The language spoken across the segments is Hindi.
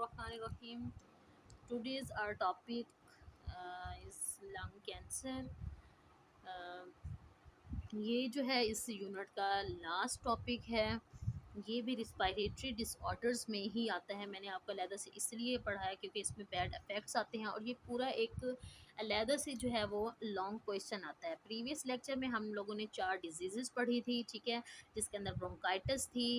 Bismillahirrahmanirrahim. Today's our topic is lung cancer. Uh, ये जो है इस यूनिट का लास्ट टॉपिक है। ये भी रिस्पायरेटरी डिसऑर्डर्स में ही आता है। मैंने आपको अलहदा से इसलिए पढ़ा है क्योंकि इसमें बैड इफ़ेक्ट्स आते हैं और ये पूरा एक अलहदा से जो है वो लॉन्ग क्वेश्चन आता है। प्रीवियस लेक्चर में हम लोगों ने 4 डिजीज़ पढ़ी थी, ठीक है, जिसके अंदर ब्रोंकाइटिस थी,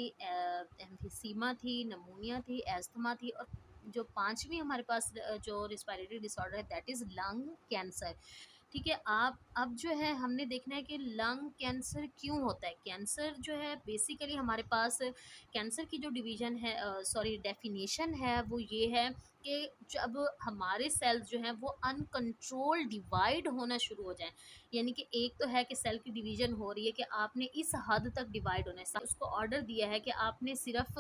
एम्फीसीमा थी, नमूनिया थी, एस्थमा थी और जो पांचवी हमारे पास जो रिस्पायरेटरी डिसऑर्डर है दैट इज़ लंग कैंसर। ठीक है, आप अब जो है हमने देखना है कि लंग कैंसर क्यों होता है। कैंसर जो है बेसिकली हमारे पास कैंसर की जो डिवीज़न है, सॉरी डेफिनेशन है, वो ये है कि जब हमारे सेल्स जो हैं वो अनकंट्रोल डिवाइड होना शुरू हो जाएं। यानी कि एक तो है कि सेल की डिवीज़न हो रही है कि आपने इस हद तक डिवाइड होना है, उसको ऑर्डर दिया है कि आपने सिर्फ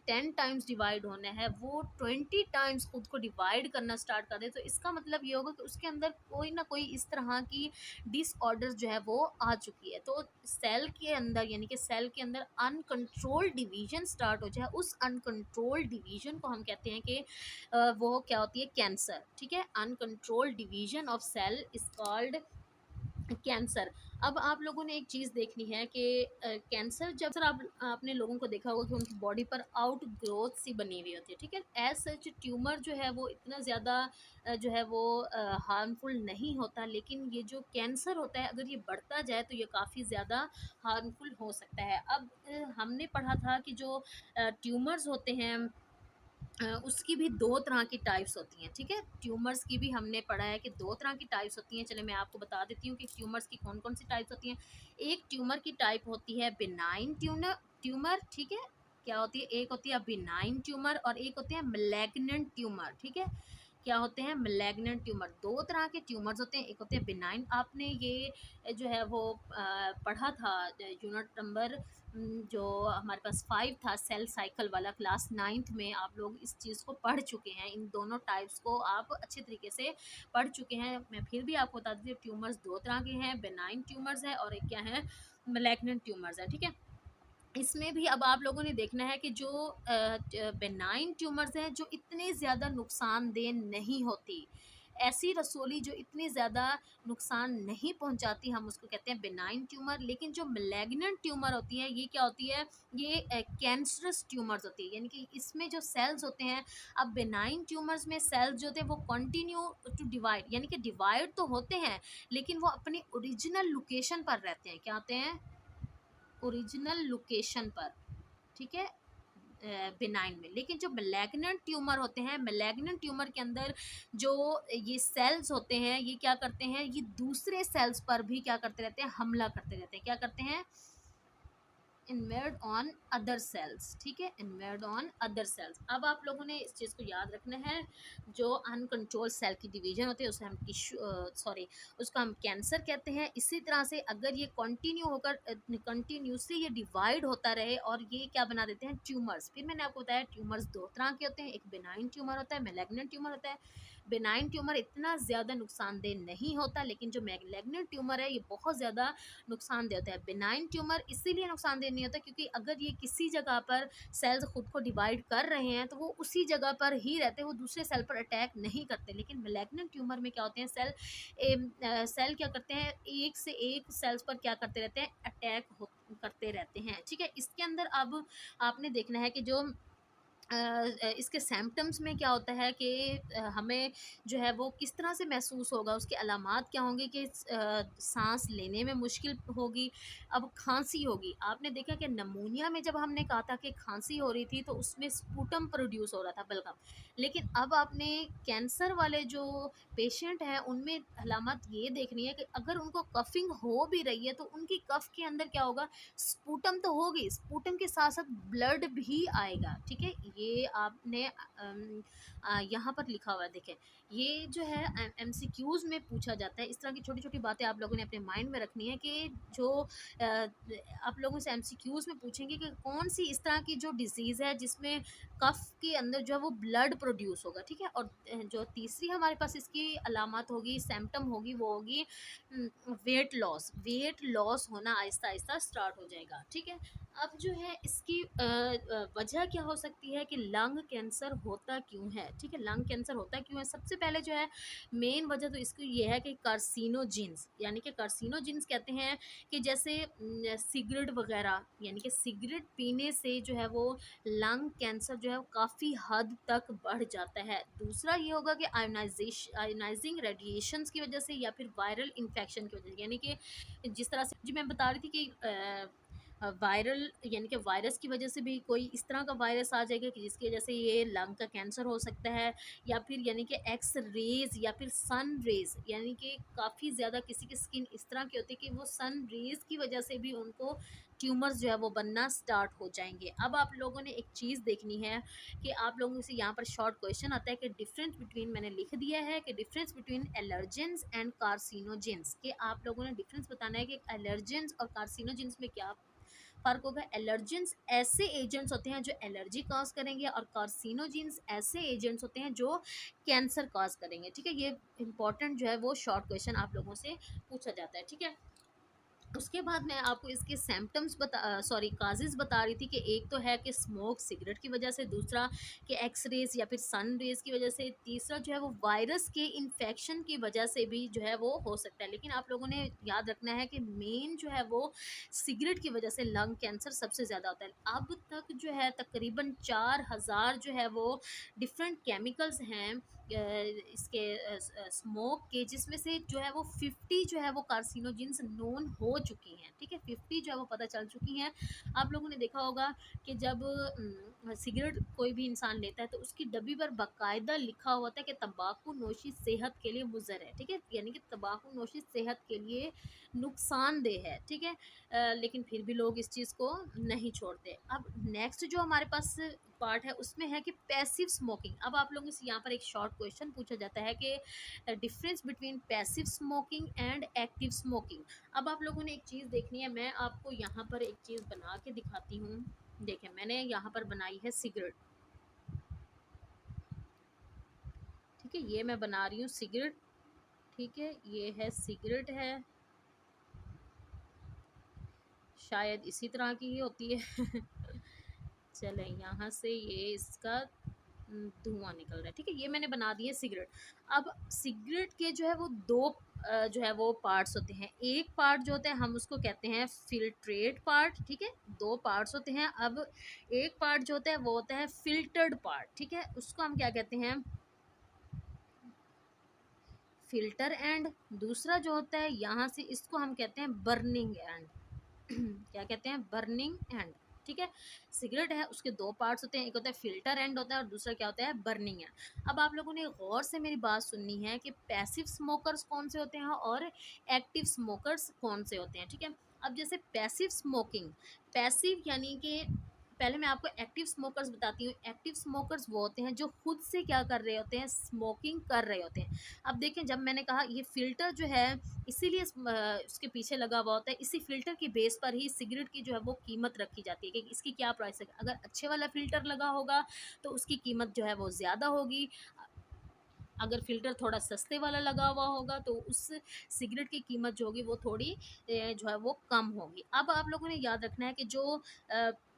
10 टाइम्स डिवाइड होना है, वो 20 टाइम्स खुद को डिवाइड करना स्टार्ट कर दे, तो इसका मतलब ये होगा कि उसके अंदर कोई ना कोई इस तरह की डिसऑर्डर जो है वो आ चुकी है। तो सेल के अंदर यानी कि सेल के अंदर अनकंट्रोल डिवीजन स्टार्ट हो जाए, उस अनकंट्रोल डिवीजन को हम कहते हैं कि वो क्या होती है, कैंसर। ठीक है, uncontrol division of cell is called cancer. अब आप लोगों ने एक चीज़ देखनी है कि कैंसर जब सर आपने लोगों को देखा होगा कि उनकी बॉडी पर आउट ग्रोथ सी बनी हुई होती है। ठीक है, एज सच ट्यूमर जो है वो इतना ज़्यादा जो है वो हार्मफुल नहीं होता, लेकिन ये जो कैंसर होता है अगर ये बढ़ता जाए तो ये काफ़ी ज़्यादा हार्मफुल हो सकता है। अब हमने पढ़ा था कि जो ट्यूमर्स होते हैं उसकी भी 2 तरह की टाइप्स होती हैं। ठीक है, ट्यूमर्स की भी हमने पढ़ा है कि 2 तरह की टाइप्स होती हैं। चलिए मैं आपको बता देती हूँ कि ट्यूमर्स की कौन-कौन सी टाइप्स होती हैं। एक ट्यूमर की टाइप होती है बिनाइन ट्यूमर, ठीक है? क्या होती है? एक होती है बिनाइन ट्यूमर और एक होते हैं मैलिग्नेंट ट्यूमर, ठीक है? क्या होते हैं? Malignant tumour. 2 तरह के ट्यूमर्स होते हैं, एक होते हैं बिनाइन। आपने ये जो है वो पढ़ा था यूनिट नंबर जो हमारे पास 5 था, सेल साइकिल वाला, क्लास 9th में आप लोग इस चीज़ को पढ़ चुके हैं। इन दोनों टाइप्स को आप अच्छे तरीके से पढ़ चुके हैं। मैं फिर भी आपको बता देती हूँ, ट्यूमर्स 2 तरह के हैं, बेनाइन ट्यूमर्स है और एक क्या है, मैलिग्नेंट ट्यूमर्स है। ठीक है, इसमें भी अब आप लोगों ने देखना है कि जो बेनाइन ट्यूमर्स हैं जो इतने ज़्यादा नुकसानदेह नहीं होती, ऐसी रसोली जो इतनी ज़्यादा नुकसान नहीं पहुंचाती, हम उसको कहते हैं बेनाइन ट्यूमर। लेकिन जो मैलिग्नेंट ट्यूमर होती है ये क्या होती है, ये कैंसरस ट्यूमर्स होती है। यानी कि इसमें जो सेल्स होते हैं, अब बेनाइन ट्यूमर्स में सेल्स जो होते हैं वो कंटिन्यू टू डिवाइड, यानी कि डिवाइड तो होते हैं लेकिन वो अपनी ओरिजिनल लोकेशन पर रहते हैं। क्या होते हैं? ओरिजिनल लोकेशन पर। ठीक है, बिनाइन में। लेकिन जो मैलिग्नेंट ट्यूमर होते हैं, मैलिग्नेंट ट्यूमर के अंदर जो ये सेल्स होते हैं ये क्या करते हैं, ये दूसरे सेल्स पर भी क्या करते रहते हैं, हमला करते रहते हैं। क्या करते हैं? Invade on other sales. ठीक है, इन्वेड ऑन अदर सेल्स। अब आप लोगों ने इस चीज़ को याद रखना है, जो अनकंट्रोल सेल की डिवीजन होती है उसे हम टिश्यू सॉरी उसको हम कैंसर कहते हैं। इसी तरह से अगर ये कंटिन्यू होकर कंटिन्यूसली ये डिवाइड होता रहे और ये क्या बना देते हैं, ट्यूमर्स। फिर मैंने आपको बताया ट्यूमर्स 2 तरह के होते हैं, एक बेनाइन ट्यूमर होता है, मैलिग्नेंट ट्यूमर होता है। बेनाइन ट्यूमर इतना ज़्यादा नुकसानदेह नहीं होता, लेकिन जो मैलिग्नेंट ट्यूमर है ये बहुत ज़्यादा नुकसानदेह होता है। बेनाइन ट्यूमर इसीलिए नुकसानदेह नहीं होता क्योंकि अगर ये किसी जगह पर सेल्स खुद को डिवाइड कर रहे हैं तो वो उसी जगह पर ही रहते हैं, वो दूसरे सेल पर अटैक नहीं करते। लेकिन मैलिग्नेंट ट्यूमर में क्या होते हैं, सेल क्या करते हैं, एक से एक सेल्स पर क्या करते रहते हैं, अटैक करते रहते हैं। ठीक है, इसके अंदर अब आपने देखना है कि जो इसके सिम्पटम्स में क्या होता है कि हमें जो है वो किस तरह से महसूस होगा, उसके अलामात क्या होंगे कि सांस लेने में मुश्किल होगी। अब खांसी होगी, आपने देखा कि नमूनिया में जब हमने कहा था कि खांसी हो रही थी तो उसमें स्पूटम प्रोड्यूस हो रहा था, बलगम। लेकिन अब आपने कैंसर वाले जो पेशेंट हैं उनमें अलामत ये देखनी है कि अगर उनको कफिंग हो भी रही है तो उनकी कफ के अंदर क्या होगा, स्पूटम तो होगी, स्पूटम के साथ साथ ब्लड भी आएगा। ठीक है, ये आपने यहाँ पर लिखा हुआ है, देखें ये जो है एमसीक्यूज़ में पूछा जाता है। इस तरह की छोटी छोटी बातें आप लोगों ने अपने माइंड में रखनी है कि जो आप लोगों से एमसीक्यूज़ में पूछेंगे कि कौन सी इस तरह की जो डिजीज़ है जिसमें कफ के अंदर जो है वो ब्लड प्रोड्यूस होगा। ठीक है, और जो तीसरी हमारे पास इसकी अलामत होगी, सिम्टम होगी, वो होगी वेट लॉस। वेट लॉस होना आहिस्ता आहिस्ता स्टार्ट हो जाएगा। ठीक है, अब जो है इसकी वजह क्या हो सकती है कि लंग कैंसर होता क्यों है, ठीक है, लंग कैंसर होता क्यों है। सबसे पहले जो है मेन वजह तो इसकी ये है कि कार्सिनोजिन्स, यानी कि कार्सिनोजिन्स कहते हैं कि जैसे सिगरेट वगैरह, यानी कि सिगरेट पीने से जो है वो लंग कैंसर जो है वो काफ़ी हद तक बढ़ जाता है। दूसरा ये होगा कि आयोनाइजिंग रेडिएशंस की वजह से या फिर वायरल इन्फेक्शन की वजह से, यानी कि जिस तरह से जी मैं बता रही थी कि वायरल यानी कि वायरस की वजह से भी कोई इस तरह का वायरस आ जाएगा कि जिसकी वजह से ये लंग का कैंसर हो सकता है, या फिर यानी कि एक्स रेज या फिर सन रेज, यानी कि काफ़ी ज़्यादा किसी की स्किन इस तरह की होती है कि वो सन रेज की वजह से भी उनको ट्यूमर्स जो है वो बनना स्टार्ट हो जाएंगे। अब आप लोगों ने एक चीज़ देखनी है कि आप लोगों से यहाँ पर शॉर्ट क्वेश्चन आता है कि डिफरेंस बिटवीन, मैंने लिख दिया है कि difference between allergens and carcinogens, कि आप लोगों ने डिफरेंस बताना है कि एलर्जेंस और कार्सिनोजेंस में क्या फ़र्क होगा। एलर्जेंस ऐसे एजेंट्स होते हैं जो एलर्जी कॉज करेंगे, और कार्सिनोजेंस ऐसे एजेंट्स होते हैं जो कैंसर कॉज करेंगे, ठीक है। ये इंपॉर्टेंट जो है वो शॉर्ट क्वेश्चन आप लोगों से पूछा जाता है, ठीक है। उसके बाद मैं आपको इसके सिम्टम्स काजेज़ बता रही थी कि एक तो है कि स्मोक सिगरेट की वजह से, दूसरा कि एक्स रेज या फिर सन रेज की वजह से, तीसरा जो है वो वायरस के इन्फेक्शन की वजह से भी जो है वो हो सकता है। लेकिन आप लोगों ने याद रखना है कि मेन जो है वो सिगरेट की वजह से लंग कैंसर सबसे ज़्यादा होता है। अब तक जो है तकरीबन 4000 जो है वो डिफरेंट केमिकल्स हैं इसके स्मोक के, जिसमें से जो है वो 50 जो है वो कार्सिनोजेंस नोन हो चुकी हैं, ठीक है, 50 जो है वो पता चल चुकी हैं। आप लोगों ने देखा होगा कि जब सिगरेट कोई भी इंसान लेता है तो उसकी डब्बी पर बाकायदा लिखा हुआ था कि तंबाकू नोशी सेहत के लिए मुज़र है, ठीक है, यानी कि तंबाकू नोशी सेहत के लिए नुकसानदेह है, ठीक है। लेकिन फिर भी लोग इस चीज़ को नहीं छोड़ते। अब नेक्स्ट जो हमारे पास पार्ट है उसमें है कि पैसिव स्मोकिंग। अब आप लोगों से यहाँ पर एक शॉर्ट क्वेश्चन पूछा जाता है कि difference between passive smoking and active smoking. अब आप लोगों ने एक चीज़ देखनी है, मैं आपको यहाँ पर एक चीज़ बना के दिखाती हूँ। देखें, मैंने यहाँ पर बनाई है सिगरेट, ठीक है, ये मैं बना रही हूँ सिगरेट, ठीक है, ये है सिगरेट है, शायद इसी तरह की ही होती है चले यहाँ से ये इसका धुआं निकल रहा है, ठीक है, ये मैंने बना दी है सिगरेट। अब सिगरेट के जो है वो दो जो है वो पार्ट्स होते हैं। एक पार्ट जो होता है हम उसको कहते हैं फिल्ट्रेट पार्ट, ठीक है, दो पार्ट्स होते हैं। अब एक पार्ट जो होता है वो होता है फिल्टर्ड पार्ट, ठीक है, उसको हम क्या कहते हैं, फिल्टर एंड। दूसरा जो होता है यहाँ से इसको हम कहते हैं बर्निंग एंड क्या कहते हैं, बर्निंग एंड, ठीक है। सिगरेट है उसके दो पार्ट्स होते हैं, एक होता है फिल्टर एंड होता है और दूसरा क्या होता है, बर्निंग एंड। अब आप लोगों ने गौर से मेरी बात सुननी है कि पैसिव स्मोकर्स कौन से होते हैं और एक्टिव स्मोकर्स कौन से होते हैं, ठीक है। अब जैसे पैसिव स्मोकिंग, पैसिव यानी कि पहले मैं आपको एक्टिव स्मोकर्स बताती हूँ। एक्टिव स्मोकर्स वो होते हैं जो खुद से क्या कर रहे होते हैं, स्मोकिंग कर रहे होते हैं। अब देखें, जब मैंने कहा ये फ़िल्टर जो है इसीलिए उसके पीछे लगा हुआ होता है, इसी फ़िल्टर की बेस पर ही सिगरेट की जो है वो कीमत रखी जाती है कि इसकी क्या प्राइस है। अगर अच्छे वाला फ़िल्टर लगा होगा तो उसकी कीमत जो है वो ज़्यादा होगी, अगर फ़िल्टर थोड़ा सस्ते वाला लगा हुआ होगा तो उस सिगरेट की कीमत जो होगी वो थोड़ी जो है वो कम होगी। अब आप लोगों ने याद रखना है कि जो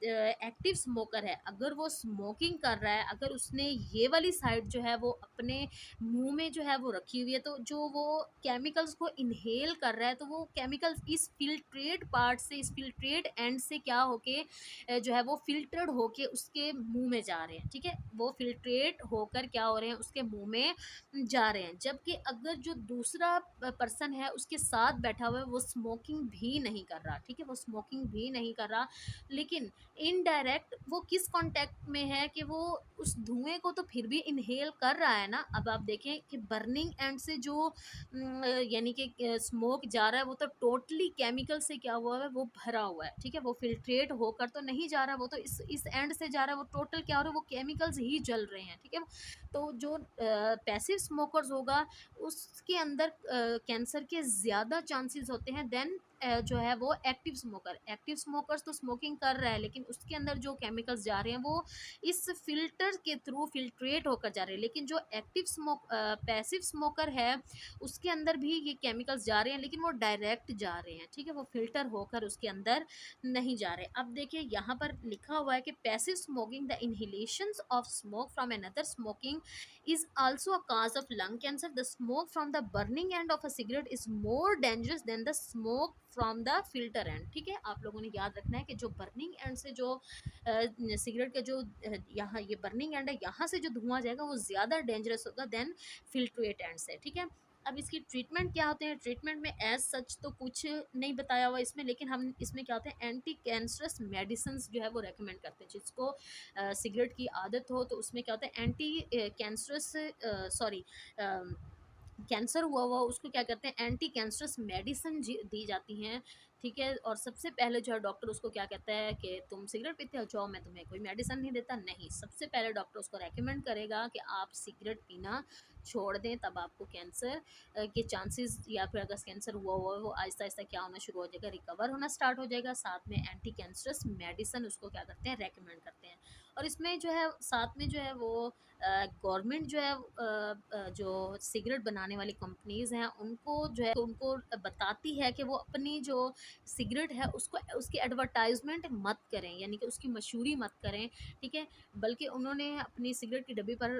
एक्टिव स्मोकर है, अगर वो स्मोकिंग कर रहा है, अगर उसने ये वाली साइड जो है वो अपने मुंह में जो है वो रखी हुई है, तो जो वो केमिकल्स को इनहेल कर रहा है, तो वो केमिकल्स इस फिल्ट्रेट पार्ट से, इस फिल्ट्रेट एंड से क्या होके जो है वो फिल्टर्ड होके उसके मुंह में जा रहे हैं, ठीक है, वो फिल्ट्रेट होकर क्या हो रहे हैं, उसके मुंह में जा रहे हैं। जबकि अगर जो दूसरा पर्सन है उसके साथ बैठा हुआ है वो स्मोकिंग भी नहीं कर रहा, ठीक है, वो स्मोकिंग भी नहीं कर रहा, लेकिन इनडायरेक्ट वो किस कांटेक्ट में है कि वो उस धुएं को तो फिर भी इनहेल कर रहा है ना। अब आप देखें कि बर्निंग एंड से जो यानी कि स्मोक जा रहा है वो तो टोटली केमिकल से क्या हुआ है, वो भरा हुआ है, ठीक है, वो फिल्ट्रेट होकर तो नहीं जा रहा, वो तो इस एंड से जा रहा है, वो टोटल क्या हो रहा है, वो केमिकल्स ही जल रहे हैं, ठीक है। तो जो पैसिव स्मोकर्स होगा उसके अंदर कैंसर के ज़्यादा चांसेस होते हैं देन जो है वो एक्टिव स्मोकर्स तो स्मोकिंग कर रहा है, लेकिन उसके अंदर जो केमिकल्स जा रहे हैं वो इस फिल्टर के थ्रू फिल्ट्रेट होकर जा रहे हैं। लेकिन जो पैसिव स्मोकर है उसके अंदर भी ये केमिकल्स जा रहे हैं, लेकिन वो डायरेक्ट जा रहे हैं, ठीक है, वो फिल्टर होकर उसके अंदर नहीं जा रहे। अब देखिए यहाँ पर लिखा हुआ है कि passive smoking, the inhalation of smoke from another smoking is also a cause of lung cancer. The smoke from the burning end of a cigarette is more dangerous than the smoke from the filter end। ठीक है, आप लोगों ने याद रखना है कि जो बर्निंग एंड से जो सिगरेट का जो यहाँ ये बर्निंग एंड है, यहाँ से जो धुआं जाएगा वो ज़्यादा डेंजरस होगा देन फिल्ट्रेट एंड से। ठीक है, अब इसकी ट्रीटमेंट क्या होते हैं? ट्रीटमेंट में एज सच तो कुछ नहीं बताया हुआ इसमें, लेकिन हम इसमें क्या होते हैं, एंटी कैंसरस मेडिसिन जो है वो रेकमेंड करते हैं। जिसको सिगरेट की आदत हो तो उसमें क्या होता है, एंटी कैंसरस सॉरी कैंसर हुआ उसको क्या करते हैं, एंटी कैंसरस मेडिसिन दी जाती हैं। ठीक है, और सबसे पहले जो है डॉक्टर उसको क्या कहता है कि तुम सिगरेट पीते हो, जाओ मैं तुम्हें कोई मेडिसिन नहीं देता, नहीं, सबसे पहले डॉक्टर उसको रेकमेंड करेगा कि आप सिगरेट पीना छोड़ दें, तब आपको कैंसर के चांसेस, या फिर अगर कैंसर हुआ वो आहिस्ता आहिस्ता क्या होना शुरू हो जाएगा, रिकवर होना स्टार्ट हो जाएगा। साथ में एंटी कैंसरस मेडिसिन उसको क्या करते हैं, रेकमेंड करते हैं। और इसमें जो है साथ में जो है वो गवर्नमेंट जो है जो सिगरेट बनाने वाली कंपनीज़ हैं उनको जो है उनको बताती है कि वो अपनी जो सिगरेट है उसको उसकी एडवर्टाइजमेंट मत करें, यानी कि उसकी मशहूरी मत करें। ठीक है, बल्कि उन्होंने अपनी सिगरेट की डब्बी पर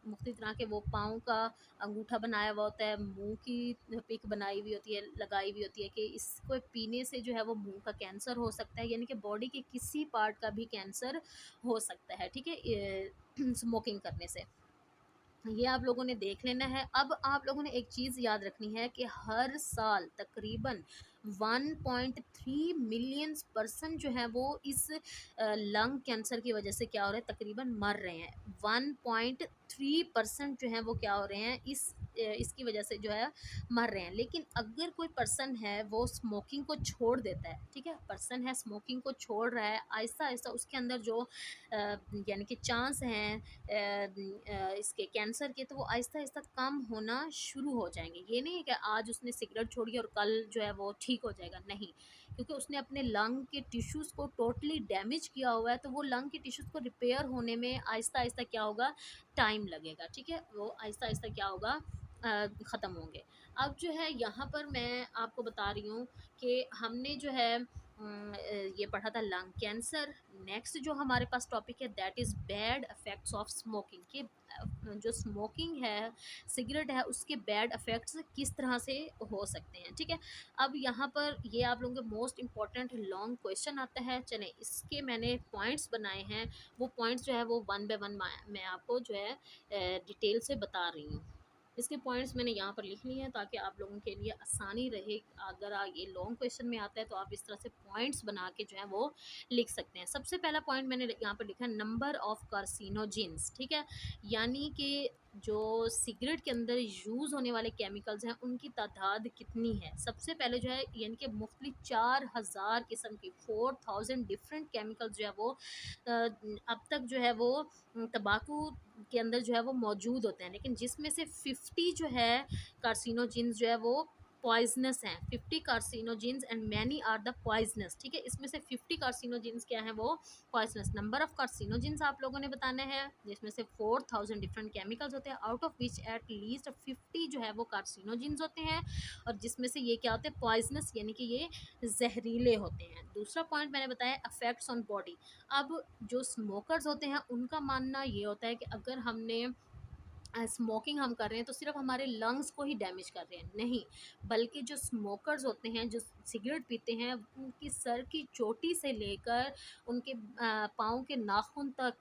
मुख्तलिफ तरह के वो पाँव का अंगूठा बनाया हुआ होता है, मुंह की पिक बनाई हुई होती है, लगाई हुई होती है कि इसको पीने से जो है वो मुंह का कैंसर हो सकता है, यानी कि बॉडी के किसी पार्ट का भी कैंसर हो सकता है। ठीक है, स्मोकिंग करने से, ये आप लोगों ने देख लेना है। अब आप लोगों ने एक चीज़ याद रखनी है कि हर साल तकरीबन 1.3 मिलियन पर्सन जो है वो इस लंग कैंसर की वजह से क्या हो रहे हैं, तकरीबन मर रहे हैं। 1.3% जो है वो क्या हो रहे हैं, इसकी वजह से जो है मर रहे हैं। लेकिन अगर कोई पर्सन है वो स्मोकिंग को छोड़ देता है, ठीक है, पर्सन है स्मोकिंग को छोड़ रहा है, आहिस्ता आहिस्ता उसके अंदर जो यानी कि चांस हैं इसके कैंसर के, तो वो आहिस्ता आहिस्ता कम होना शुरू हो जाएंगे। ये नहीं है कि आज उसने सिगरेट छोड़ी और कल जो है वो ठीक हो जाएगा, नहीं, क्योंकि उसने अपने लंग के टिश्यूज़ को टोटली डैमेज किया हुआ है, तो वो लंग के टिश्यूज़ को रिपेयर होने में आहिस्ता आहिस्ता क्या होगा, टाइम लगेगा। ठीक है, वो आहिस्ता आहिस्ता क्या होगा, ख़त्म होंगे। अब जो है यहाँ पर मैं आपको बता रही हूँ कि हमने जो है ये पढ़ा था लंग कैंसर। नेक्स्ट जो हमारे पास टॉपिक है that is bad effects of smoking, कि जो स्मोकिंग है, सिगरेट है, उसके बैड इफ़ेक्ट्स किस तरह से हो सकते हैं। ठीक है, अब यहाँ पर ये आप लोगों के मोस्ट इम्पॉर्टेंट लॉन्ग क्वेश्चन आता है। चलें, इसके मैंने पॉइंट्स बनाए हैं, वो पॉइंट्स जो है वो वन बाय वन मैं आपको जो है डिटेल से बता रही हूँ। इसके पॉइंट्स मैंने यहाँ पर लिख लिए हैं ताकि आप लोगों के लिए आसानी रहे। अगर ये लॉन्ग क्वेश्चन में आता है तो आप इस तरह से पॉइंट्स बना के जो है वो लिख सकते हैं। सबसे पहला पॉइंट मैंने यहाँ पर लिखा है नंबर ऑफ कार्सिनोजेंस। ठीक है, यानी कि जो सिगरेट के अंदर यूज़ होने वाले केमिकल्स हैं उनकी तादाद कितनी है। सबसे पहले जो है यानी कि मुख्तलिफ 4000 किस्म की 4000 डिफरेंट केमिकल्स जो है वो अब तक जो है वो तंबाकू के अंदर जो है वो मौजूद होते हैं, लेकिन जिसमें से 50 जो है कार्सिनोजेंस जो है वो पॉइजनस हैं। 50 carcinogens and many are the poisonous. ठीक है, इसमें से 50 कार्सिनोजेंस क्या है, वो पॉइजनस। नंबर ऑफ कार्सिनोजेंस आप लोगों ने बताना है, जिसमें से 4000 डिफरेंट केमिकल्स होते हैं, out of which at least 50 जो है वो कार्सिनोजेंस होते हैं, और जिसमें से ये क्या होते हैं, पॉइजनस, यानी कि ये जहरीले होते हैं। दूसरा पॉइंट मैंने बताया अफेक्ट्स ऑन बॉडी। अब जो स्मोकर्स होते हैं उनका मानना ये होता है कि अगर हमने स्मोकिंग हम कर रहे हैं तो सिर्फ हमारे लंग्स को ही डैमेज कर रहे हैं, नहीं, बल्कि जो स्मोकर्स होते हैं, जो सिगरेट पीते हैं, उनकी सर की चोटी से लेकर उनके पाँव के नाखून तक,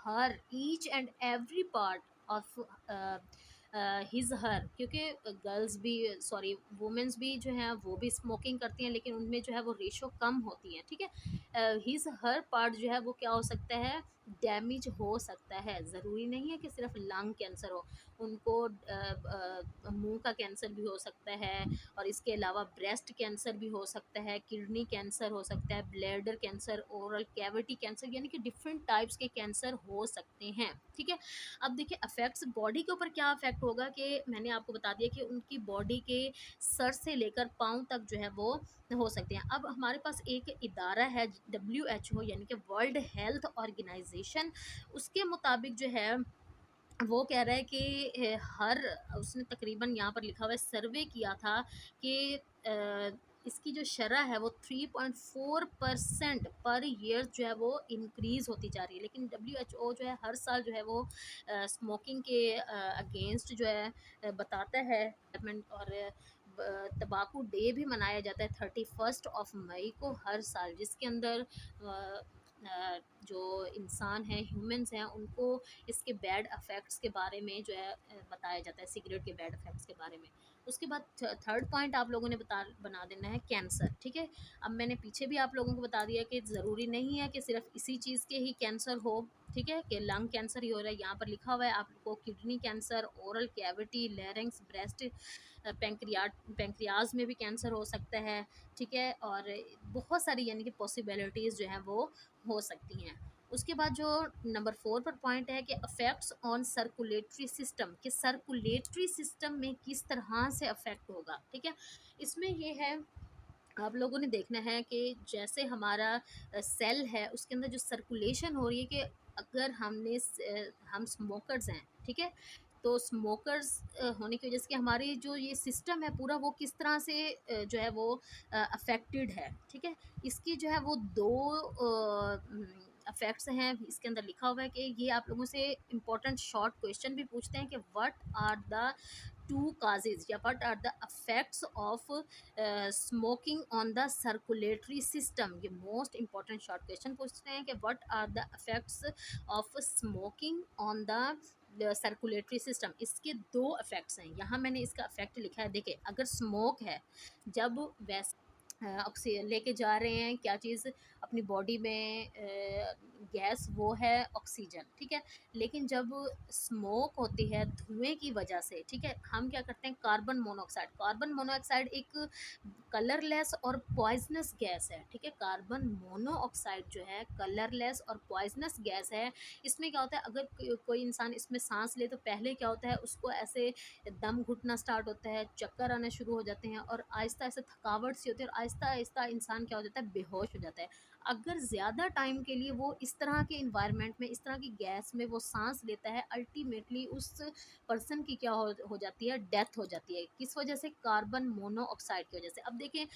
हर each and every part of his her, क्योंकि गर्ल्स भी, सॉरी, वुमेंस भी जो हैं वो भी स्मोकिंग करती हैं, लेकिन उनमें जो है वो रेशो कम होती है। ठीक है, हिज हर पार्ट जो है वो क्या हो सकता है, डैमेज हो सकता है। ज़रूरी नहीं है कि सिर्फ लंग कैंसर हो, उनको मुंह का कैंसर भी हो सकता है, और इसके अलावा ब्रेस्ट कैंसर भी हो सकता है, किडनी कैंसर हो सकता है, bladder cancer, oral cavity cancer, यानी कि डिफरेंट टाइप्स के कैंसर हो सकते हैं। ठीक है, अब देखिए अफेक्ट्स बॉडी के ऊपर क्या अफेक्ट होगा, कि मैंने आपको बता दिया कि उनकी बॉडी के सर से लेकर पाँव तक जो है वो हो सकते हैं। अब हमारे पास एक इदारा है WHO, यानी कि वर्ल्ड हेल्थ ऑर्गेनाइजेशन, उसके मुताबिक जो है वो कह रहा है कि हर उसने तकरीबन यहाँ पर लिखा हुआ है, सर्वे किया था कि इसकी जो शरह है वो 3.4% पर ईयर जो है वो इंक्रीज़ होती जा रही है। लेकिन WHO जो है हर साल जो है वो स्मोकिंग के अगेंस्ट जो है बताता है। और तंबाकू डे भी मनाया जाता है 31 मई को हर साल, जिसके अंदर जो इंसान हैं, ह्यूमंस हैं, उनको इसके बैड इफ़ेक्ट्स के बारे में जो है बताया जाता है, सिगरेट के बैड इफ़ेक्ट्स के बारे में। उसके बाद थर्ड पॉइंट आप लोगों ने बना देना है कैंसर, ठीक है। अब मैंने पीछे भी आप लोगों को बता दिया कि ज़रूरी नहीं है कि सिर्फ इसी चीज़ के ही कैंसर हो, ठीक है, कि लंग कैंसर ही हो रहा है। यहाँ पर लिखा हुआ है आपको kidney cancer, oral cavity, larynx, breast, pancreas में भी कैंसर हो सकता है, ठीक है। और बहुत सारी यानी कि पॉसिबिलिटीज़ जो हैं वो हो सकती हैं। उसके बाद जो नंबर 4 पर पॉइंट है कि अफेक्ट्स ऑन सर्कुलेटरी सिस्टम, कि सर्कुलेटरी सिस्टम में किस तरह से अफेक्ट होगा, ठीक है। इसमें ये है, आप लोगों ने देखना है कि जैसे हमारा सेल है उसके अंदर जो सर्कुलेशन हो रही है, कि अगर हम स्मोकर्स हैं, ठीक है, तो स्मोकर्स होने की वजह से कि हमारी जो ये सिस्टम है पूरा, वो किस तरह से जो है वो अफेक्टेड है, ठीक है। इसकी जो है वो दो अफेक्ट्स हैं, इसके अंदर लिखा हुआ है कि ये आप लोगों से इंपॉर्टेंट शॉर्ट क्वेश्चन भी पूछते हैं कि what are the two causes या what are the effects of smoking on the circulatory system. ये मोस्ट इंपॉर्टेंट शॉर्ट क्वेश्चन पूछते हैं कि what are the effects of smoking on the circulatory system. इसके दो इफेक्ट्स हैं, यहाँ मैंने इसका इफेक्ट लिखा है। देखिए, अगर स्मोक है, जब वैसे ऑक्सी लेके जा रहे हैं क्या चीज़ अपनी बॉडी में, गैस वो है ऑक्सीजन, ठीक है। लेकिन जब स्मोक होती है धुएं की वजह से, ठीक है, हम क्या करते हैं, कार्बन मोनोऑक्साइड एक कलरलेस और पॉइजनस गैस है, ठीक है। कार्बन मोनोऑक्साइड जो है कलरलेस और पॉइजनस गैस है। इसमें क्या होता है, अगर कोई इंसान इसमें सांस ले तो पहले क्या होता है, उसको ऐसे दम घुटना स्टार्ट होता है, चक्कर आना शुरू हो जाते हैं, और आहिस्ता आहिस्ता थकावट सी होती है, और आहिस्ता आहिस्ता इंसान क्या हो जाता है, बेहोश हो जाता है। अगर ज़्यादा टाइम के लिए वो इस तरह के इन्वायरमेंट में, इस तरह की गैस में वो सांस लेता है, अल्टीमेटली उस पर्सन की क्या हो जाती है, डेथ हो जाती है। किस वजह से, कार्बन मोनोऑक्साइड की वजह से। अब देखें,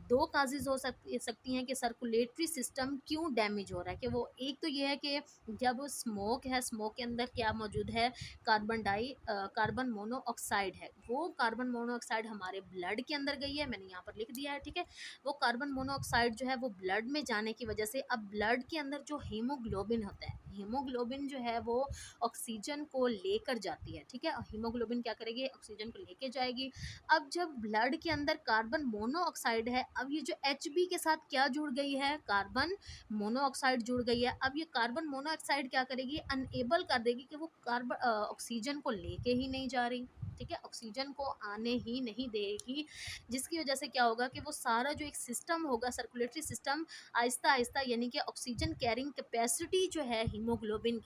दो काजेज़ हो सकती हैं कि सर्कुलेटरी सिस्टम क्यों डैमेज हो रहा है, कि वो एक तो ये है कि जब स्मोक है, स्मोक के अंदर क्या मौजूद है, कार्बन मोनोऑक्साइड है। वो कार्बन मोनोऑक्साइड हमारे ब्लड के अंदर गई है, मैंने यहाँ पर लिख दिया है, ठीक है। वो कार्बन मोनोऑक्साइड जो है वो ब्लड में जाने की वजह से, अब ब्लड के अंदर जो हीमोग्लोबिन होता है, हीमोग्लोबिन जो है वो ऑक्सीजन को लेकर जाती है, ठीक है। हीमोग्लोबिन क्या करेगी, ऑक्सीजन को लेके जाएगी। अब जब ब्लड के अंदर कार्बन मोनोऑक्साइड है, अब ये जो HB के साथ क्या जुड़ गई है, कार्बन मोनोऑक्साइड जुड़ गई है। अब ये कार्बन मोनोऑक्साइड क्या करेगी, अनएबल कर देगी कि वो कार्बन ऑक्सीजन को लेके ही नहीं जा रही, ठीक है, ऑक्सीजन को आने ही नहीं देगी। जिसकी वजह से क्या होगा कि वो सारा जो एक सिस्टम होगा, सर्कुलेटरी सिस्टम, आहिस्ता आहिस्ता, यानी कि ऑक्सीजन कैरिंग कैपेसिटी जो है हीमोग्लोबिन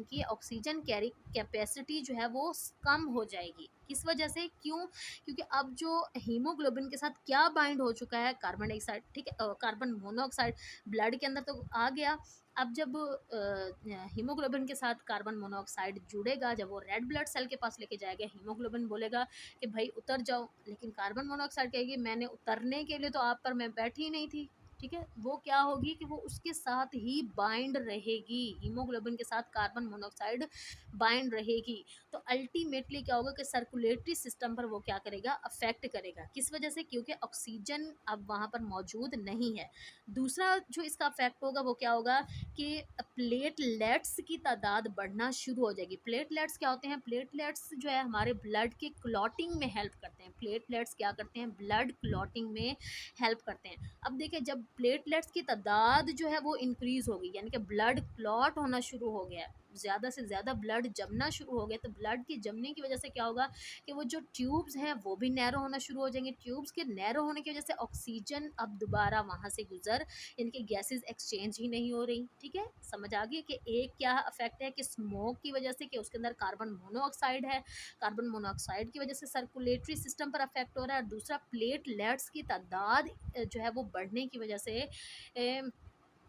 की ऑक्सीजन कैरिंग कैपेसिटी जो है वो कम हो जाएगी। किस वजह से, क्यों, क्योंकि अब जो हीमोग्लोबिन के साथ क्या बाइंड हो चुका है, कार्बन डाइऑक्साइड, ठीक है, कार्बन मोनोऑक्साइड ब्लड के अंदर तो आ गया। अब जब हीमोग्लोबिन के साथ कार्बन मोनोऑक्साइड जुड़ेगा, जब वो रेड ब्लड सेल के पास लेके जाएगा, हीमोग्लोबिन बोलेगा कि भाई उतर जाओ, लेकिन कार्बन मोनोऑक्साइड कहेगी मैंने उतरने के लिए तो आप पर मैं बैठी ही नहीं थी, ठीक है। वो क्या होगी कि वो उसके साथ ही बाइंड रहेगी, हीमोग्लोबिन के साथ कार्बन मोनोऑक्साइड बाइंड रहेगी। तो अल्टीमेटली क्या होगा कि सर्कुलेटरी सिस्टम पर वो क्या करेगा, अफेक्ट करेगा। किस वजह से, क्योंकि ऑक्सीजन अब वहाँ पर मौजूद नहीं है। दूसरा जो इसका अफेक्ट होगा वो क्या होगा कि प्लेटलेट्स की तादाद बढ़ना शुरू हो जाएगी। प्लेटलेट्स क्या होते हैं, प्लेटलेट्स जो है हमारे ब्लड के क्लॉटिंग में हेल्प करते हैं। प्लेटलेट्स क्या करते हैं, ब्लड क्लॉटिंग में हेल्प करते हैं। अब देखिए, जब प्लेटलेट्स की तादाद जो है वो इंक्रीज़ होगी, यानी कि ब्लड क्लॉट होना शुरू हो गया है, ज़्यादा से ज़्यादा ब्लड जमना शुरू हो गया, तो ब्लड के जमने की वजह से क्या होगा कि वो जो ट्यूब्स हैं वो भी नैरो होना शुरू हो जाएंगे। ट्यूब्स के नैरो होने की वजह से ऑक्सीजन अब दोबारा वहाँ से गुजर, इनकी गैसेस एक्सचेंज ही नहीं हो रही। ठीक है, समझ आ गई कि एक क्या इफेक्ट है कि स्मोक की वजह से कि उसके अंदर कार्बन मोनोऑक्साइड है, कार्बन मोनोऑक्साइड की वजह से सर्कुलेटरी सिस्टम पर अफेक्ट हो रहा है, और दूसरा प्लेटलेट्स की तादाद जो है वो बढ़ने की वजह से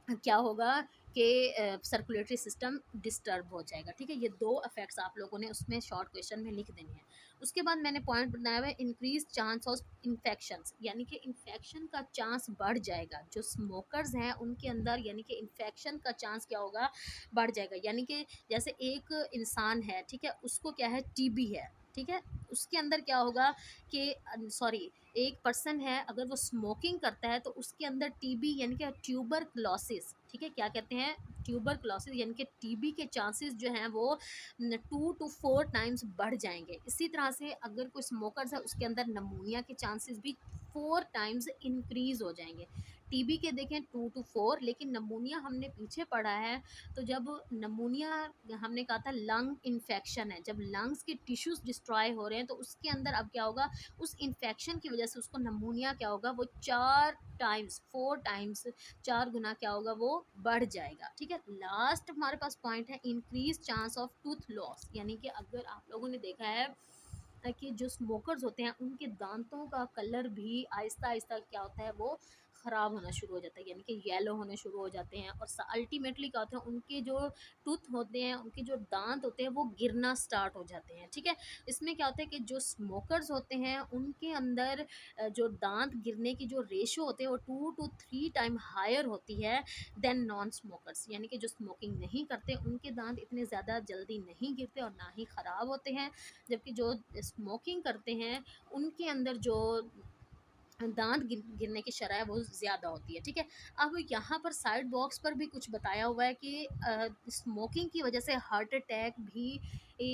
क्या होगा कि सर्कुलेटरी सिस्टम डिस्टर्ब हो जाएगा। ठीक है, ये दो इफेक्ट्स आप लोगों ने उसमें शॉर्ट क्वेश्चन में लिख देने हैं। उसके बाद मैंने पॉइंट बनाया हुआ है इंक्रीज चांस ऑफ इन्फेक्शंस, यानी कि इन्फेक्शन का चांस बढ़ जाएगा। जो स्मोकर्स हैं उनके अंदर यानी कि इन्फेक्शन का चांस क्या होगा, बढ़ जाएगा। यानी कि जैसे एक इंसान है, ठीक है, उसको क्या है, टीबी है, ठीक है, उसके अंदर क्या होगा कि सॉरी, एक पर्सन है अगर वो स्मोकिंग करता है तो उसके अंदर टीबी यानी कि ट्यूबर क्लोसिस, ठीक है, क्या कहते हैं, ट्यूबर क्लोसिस यानी कि टीबी के चांसेस जो हैं वो 2 to 4 टाइम्स बढ़ जाएंगे। इसी तरह से अगर कोई स्मोकर्स है उसके अंदर नमूनिया के चांसेस भी 4 टाइम्स इंक्रीज हो जाएंगे। टीबी के देखें 2 to 4, लेकिन नमूनिया हमने पीछे पढ़ा है, तो जब नमूनिया हमने कहा था लंग इन्फेक्शन है, जब लंग्स के टिश्यूज डिस्ट्रॉय हो रहे हैं तो उसके अंदर अब क्या होगा, उस इन्फेक्शन की वजह से उसको नमूनिया क्या होगा, वो 4 टाइम्स 4 टाइम्स 4 गुना क्या होगा, वो बढ़ जाएगा। ठीक है, लास्ट हमारे पास पॉइंट है increase chance of tooth loss, यानी कि अगर आप लोगों ने देखा है कि जो स्मोकर्स होते हैं उनके दांतों का कलर भी आहिस्ता आहिस्ता क्या होता है, वो ख़राब होना शुरू हो जाता है, यानी कि येलो होने शुरू हो जाते हैं, और अल्टीमेटली क्या होता है, उनके जो टूथ होते हैं, उनके जो दांत होते हैं वो गिरना स्टार्ट हो जाते हैं। ठीक है, इसमें क्या होता है कि जो स्मोकर्स होते हैं उनके अंदर जो दांत गिरने की जो रेशो होते हैं वो 2 to 3 टाइम हायर होती है देन नॉन स्मोकर्स, यानी कि जो स्मोकिंग नहीं करते उनके दांत इतने ज़्यादा जल्दी नहीं गिरते और ना ही ख़राब होते हैं, जबकि जो स्मोकिंग करते हैं उनके अंदर जो दांत गिरने की शरह वो ज़्यादा होती है। ठीक है, अब यहाँ पर साइड बॉक्स पर भी कुछ बताया हुआ है कि स्मोकिंग की वजह से हार्ट अटैक भी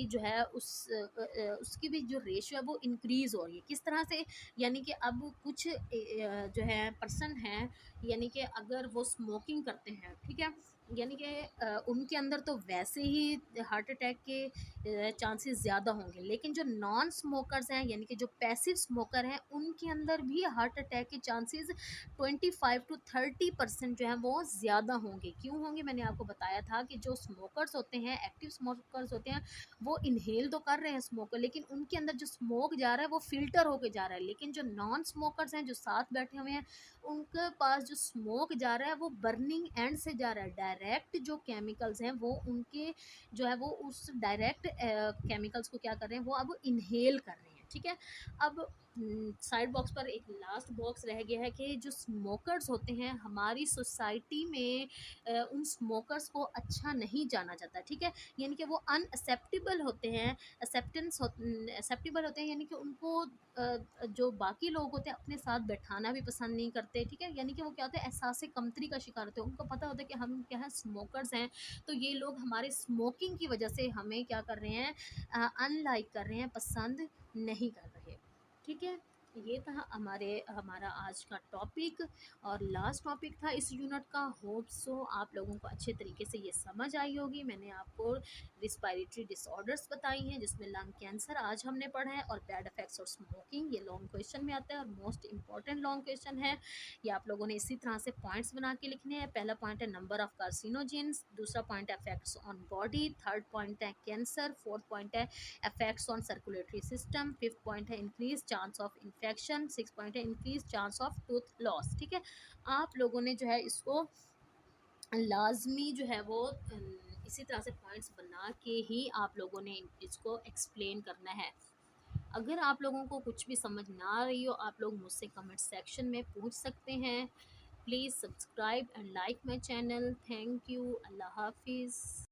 जो है उसकी भी जो रेशियो है वो इंक्रीज़ हो रही है। किस तरह से, यानी कि अब कुछ जो है पर्सन हैं, यानी कि अगर वो स्मोकिंग करते हैं, ठीक है, यानी कि उनके अंदर तो वैसे ही हार्ट अटैक के चांसेस ज़्यादा होंगे, लेकिन जो नॉन स्मोकर्स हैं यानी कि जो पैसिव स्मोकर हैं उनके अंदर भी हार्ट अटैक के चांसेस 25 to 30% जो है वो ज़्यादा होंगे। क्यों होंगे, मैंने आपको बताया था कि जो स्मोकर्स होते हैं, एक्टिव स्मोकर्स होते हैं, वो इनहेल तो कर रहे हैं स्मोकर, लेकिन उनके अंदर जो स्मोक जा रहा है वो फिल्टर होके जा रहा है। लेकिन जो नॉन स्मोकर्स हैं जो साथ बैठे हुए हैं, उनके पास जो स्मोक जा रहा है वो बर्निंग एंड से जा रहा है, डायरेक्ट जो केमिकल्स हैं वो उनके जो है वो उस डायरेक्ट केमिकल्स को क्या कर रहे हैं, वो अब इनहेल कर रहे हैं। ठीक है, अब साइड बॉक्स पर एक लास्ट बॉक्स रह गया है कि जो स्मोकर्स होते हैं हमारी सोसाइटी में उन स्मोकर्स को अच्छा नहीं जाना जाता। ठीक है, यानी कि वो अनएक्सेप्टेबल होते हैं, एक्सेप्टेबल होते हैं, यानी कि उनको जो बाकी लोग होते हैं अपने साथ बैठाना भी पसंद नहीं करते। ठीक है, यानी कि वो क्या होता है, एहसास कमतरी का शिकार होते हैं, उनको पता होता है कि हम क्या है, स्मोकर्स हैं, तो ये लोग हमारे स्मोकिंग की वजह से हमें क्या कर रहे हैं, अनलाइक कर रहे हैं, पसंद नहीं कर रहे। ठीक है, ये था हमारा आज का टॉपिक और लास्ट टॉपिक था इस यूनिट का। होप सो आप लोगों को अच्छे तरीके से ये समझ आई होगी। मैंने आपको रिस्पायरेटरी डिसऑर्डर्स बताई हैं, जिसमें लंग कैंसर आज हमने पढ़ा है, और बैड इफेक्ट्स और स्मोकिंग, ये लॉन्ग क्वेश्चन में आता है और मोस्ट इंपॉर्टेंट लॉन्ग क्वेश्चन है। ये आप लोगों ने इसी तरह से पॉइंट्स बना के लिखने हैं। पहला पॉइंट है नंबर ऑफ कार्सिनोजेंस, दूसरा पॉइंट है effects on body, third point है कैंसर, फोर्थ पॉइंट है effects on circulatory system, fifth point है increase chance of infection, six point है increase chance of tooth loss. ठीक है, आप लोगों ने जो है इसको लाजमी जो है वो इसी तरह से पॉइंट्स बना के ही आप लोगों ने इसको एक्सप्लेन करना है। अगर आप लोगों को कुछ भी समझ ना आ रही हो, आप लोग मुझसे कमेंट सेक्शन में पूछ सकते हैं। Please subscribe and like my channel. Thank you, अल्लाह हाफिज़।